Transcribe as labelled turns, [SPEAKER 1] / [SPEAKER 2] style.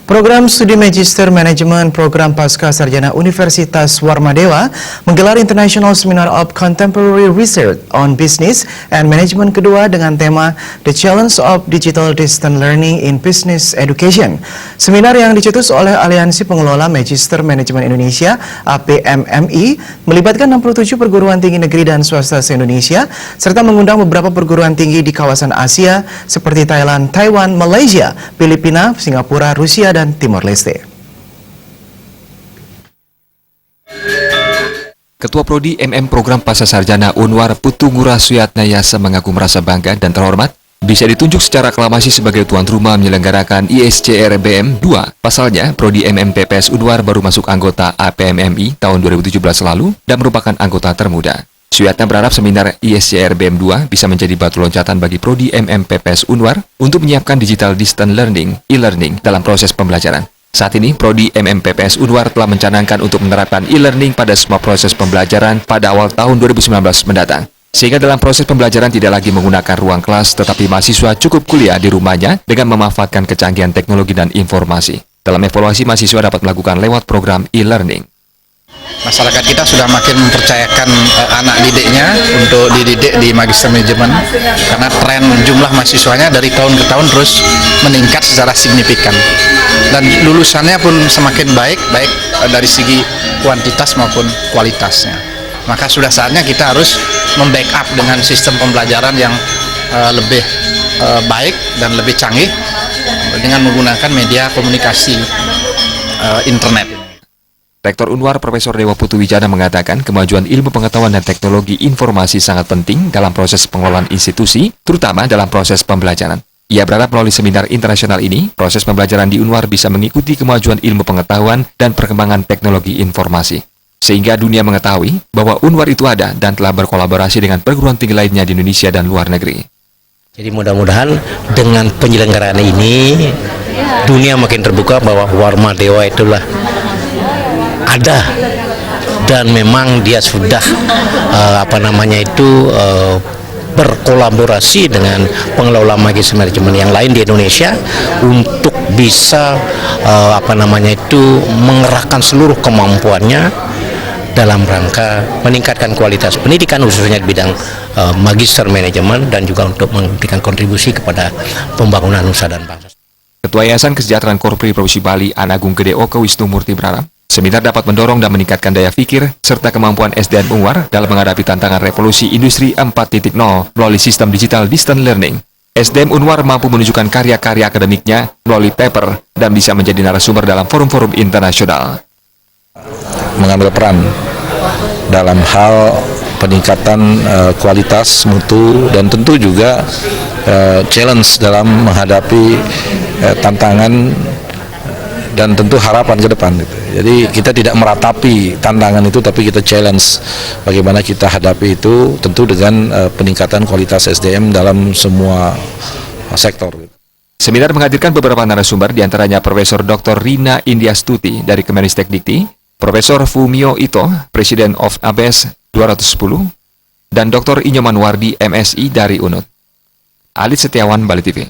[SPEAKER 1] Program Studi Magister Manajemen Program Pasca Sarjana Universitas Warmadewa menggelar International Seminar of Contemporary Research on Business and Management kedua dengan tema The Challenge of Digital Distance Learning in Business Education. Seminar yang dicetus oleh Aliansi Pengelola Magister Manajemen Indonesia (APMMI) melibatkan 67 perguruan tinggi negeri dan swasta se-Indonesia serta mengundang beberapa perguruan tinggi di kawasan Asia seperti Thailand, Taiwan, Malaysia, Filipina, Singapura, Rusia, dan Timor Leste.
[SPEAKER 2] Ketua Prodi MM Program Pasca Sarjana Unwar Putu Ngurah Suyatnayasa mengaku merasa bangga dan terhormat bisa ditunjuk secara aklamasi sebagai tuan rumah menyelenggarakan ISCRBM 2. Pasalnya, Prodi MM PPS Unwar baru masuk anggota APMMI tahun 2017 lalu dan merupakan anggota termuda. Suyatna berharap seminar ISCRBM 2 bisa menjadi batu loncatan bagi Prodi MM PPS Unwar untuk menyiapkan digital distance learning, e-learning dalam proses pembelajaran. Saat ini, Prodi MM PPS Unwar telah mencanangkan untuk menerapkan e-learning pada semua proses pembelajaran pada awal tahun 2019 mendatang. Sehingga dalam proses pembelajaran tidak lagi menggunakan ruang kelas, tetapi mahasiswa cukup kuliah di rumahnya dengan memanfaatkan kecanggihan teknologi dan informasi. Dalam evaluasi, mahasiswa dapat melakukan lewat program e-learning.
[SPEAKER 3] Masyarakat kita sudah makin mempercayakan anak didiknya untuk dididik di Magister Manajemen karena tren jumlah mahasiswanya dari tahun ke tahun terus meningkat secara signifikan dan lulusannya pun semakin baik dari segi kuantitas maupun kualitasnya. Maka sudah saatnya kita harus membackup dengan sistem pembelajaran yang lebih baik dan lebih canggih dengan menggunakan media komunikasi internet.
[SPEAKER 2] Rektor Unwar Profesor Dewa Putu Wijana mengatakan kemajuan ilmu pengetahuan dan teknologi informasi sangat penting dalam proses pengelolaan institusi, terutama dalam proses pembelajaran. Ia berharap melalui seminar internasional ini, proses pembelajaran di Unwar bisa mengikuti kemajuan ilmu pengetahuan dan perkembangan teknologi informasi. Sehingga dunia mengetahui bahwa Unwar itu ada dan telah berkolaborasi dengan perguruan tinggi lainnya di Indonesia dan luar negeri.
[SPEAKER 4] Jadi mudah-mudahan dengan penyelenggaraan ini, dunia makin terbuka bahwa Warmadewa itulah ada dan memang dia sudah berkolaborasi dengan pengelola magister manajemen yang lain di Indonesia untuk bisa mengerahkan seluruh kemampuannya dalam rangka meningkatkan kualitas pendidikan khususnya di bidang magister manajemen dan juga untuk memberikan kontribusi kepada pembangunan nusa dan bangsa.
[SPEAKER 2] Ketua Yayasan Kesejahteraan Korpri Provinsi Bali Anagung Gede Oke Wisnu Murti berharap seminar dapat mendorong dan meningkatkan daya pikir serta kemampuan SDM Unwar dalam menghadapi tantangan revolusi industri 4.0 melalui sistem digital distance learning. SDM Unwar mampu menunjukkan karya-karya akademiknya melalui paper dan bisa menjadi narasumber dalam forum-forum internasional.
[SPEAKER 5] Mengambil peran dalam hal peningkatan kualitas mutu dan tentu juga challenge dalam menghadapi tantangan dan tentu harapan ke depan gitu. Jadi kita tidak meratapi tantangan itu tapi kita challenge bagaimana kita hadapi itu tentu dengan peningkatan kualitas SDM dalam semua sektor.
[SPEAKER 2] Seminar menghadirkan beberapa narasumber diantaranya Profesor Dr. Rina Indiastuti dari Kemenristek Dikti, Profesor Fumio Ito, Presiden of ABS 210, dan Dr. Inyoman Wardi MSI dari UNUD. Alit Setiawan, Bali TV.